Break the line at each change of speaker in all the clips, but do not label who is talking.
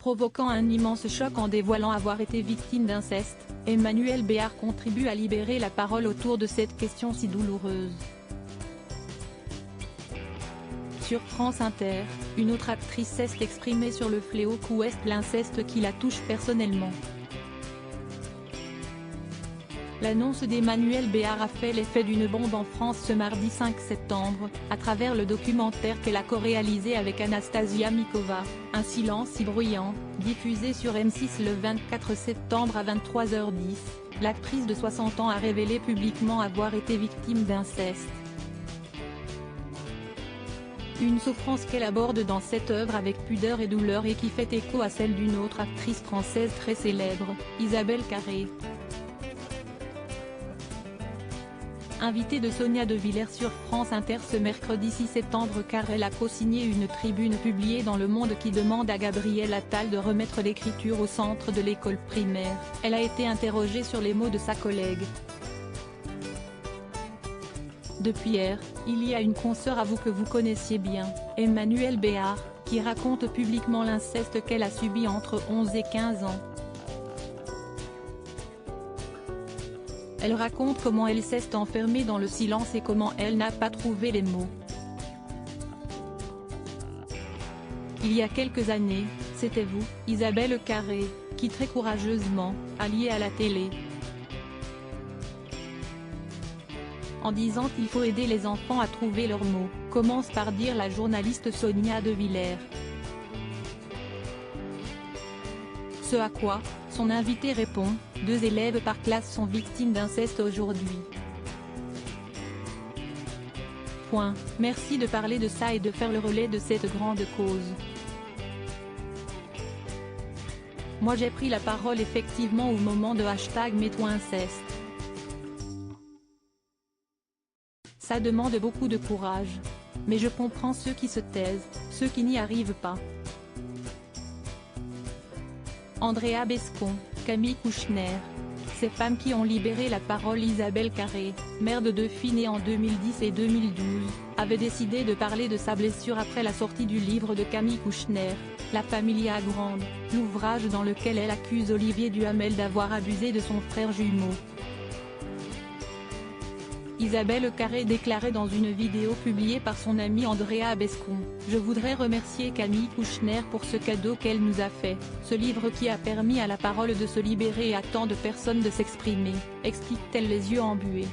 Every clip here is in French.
Provoquant un immense choc en dévoilant avoir été victime d'inceste, Emmanuelle Béard contribue à libérer la parole autour de cette question si douloureuse. Sur France Inter, une autre actrice s'est exprimée sur le fléau qu'est l'inceste qui la touche personnellement. L'annonce d'Emmanuelle Béard a fait l'effet d'une bombe en France ce mardi 5 septembre, à travers le documentaire qu'elle a co-réalisé avec Anastasia Mikova, Un silence si bruyant, diffusé sur M6 le 24 septembre à 23h10. L'actrice de 60 ans a révélé publiquement avoir été victime d'inceste. Une souffrance qu'elle aborde dans cette œuvre avec pudeur et douleur et qui fait écho à celle d'une autre actrice française très célèbre, Isabelle Carré. Invitée de Sonia De Villers sur France Inter ce mercredi 6 septembre car elle a co-signé une tribune publiée dans Le Monde qui demande à Gabriel Attal de remettre l'écriture au centre de l'école primaire, elle a été interrogée sur les mots de sa collègue. Depuis hier, il y a une consoeur à vous que vous connaissiez bien, Emmanuelle Béard, qui raconte publiquement l'inceste qu'elle a subi entre 11 et 15 ans. Elle raconte comment elle s'est enfermée dans le silence et comment elle n'a pas trouvé les mots. Il y a quelques années, c'était vous, Isabelle Carré, qui très courageusement, alliée à la télé, en disant qu'il faut aider les enfants à trouver leurs mots, commence par dire la journaliste Sonia De Villers. Ce à quoi, son invité répond, 2 élèves par classe sont victimes d'inceste aujourd'hui. Merci de parler de ça et de faire le relais de cette grande cause. Moi j'ai pris la parole effectivement au moment de #MetToiInceste. Ça demande beaucoup de courage. Mais je comprends ceux qui se taisent, ceux qui n'y arrivent pas. Andrea Bescon, Camille Kouchner. Ces femmes qui ont libéré la parole. Isabelle Carré, mère de 2 filles nées en 2010 et 2012, avait décidé de parler de sa blessure après la sortie du livre de Camille Kouchner, La Familia Grande, l'ouvrage dans lequel elle accuse Olivier Duhamel d'avoir abusé de son frère jumeau. Isabelle Carré déclarait dans une vidéo publiée par son amie Andrea Bescon, « Je voudrais remercier Camille Kouchner pour ce cadeau qu'elle nous a fait, ce livre qui a permis à la parole de se libérer et à tant de personnes de s'exprimer », explique-t-elle les yeux embués.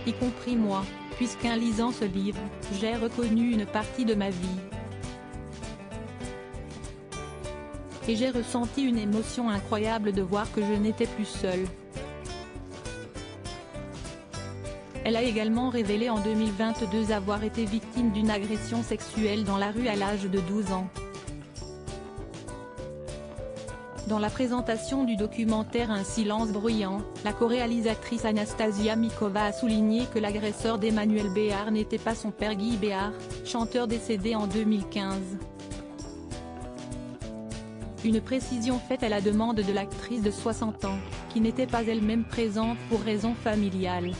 Y compris moi, puisqu'en lisant ce livre, j'ai reconnu une partie de ma vie. Et j'ai ressenti une émotion incroyable de voir que je n'étais plus seule. Elle a également révélé en 2022 avoir été victime d'une agression sexuelle dans la rue à l'âge de 12 ans. Dans la présentation du documentaire Un silence bruyant, la co-réalisatrice Anastasia Mikova a souligné que l'agresseur d'Emmanuelle Béard n'était pas son père Guy Béard, chanteur décédé en 2015. Une précision faite à la demande de l'actrice de 60 ans, qui n'était pas elle-même présente pour raisons familiales.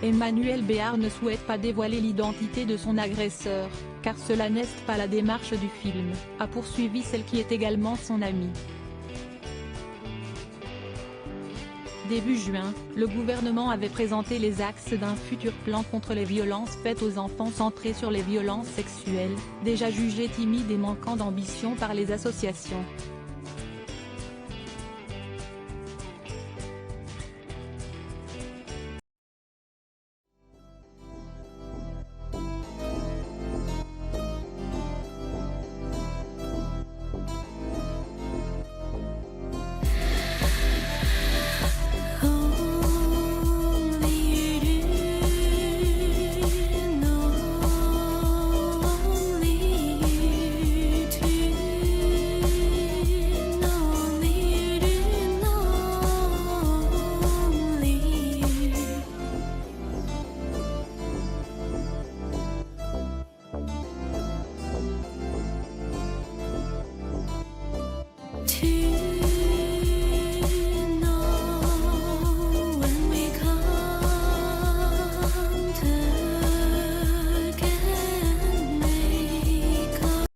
Emmanuelle Béard ne souhaite pas dévoiler l'identité de son agresseur, car cela n'est pas la démarche du film, a poursuivi celle qui est également son amie. Début juin, le gouvernement avait présenté les axes d'un futur plan contre les violences faites aux enfants centré sur les violences sexuelles, déjà jugées timides et manquant d'ambition par les associations.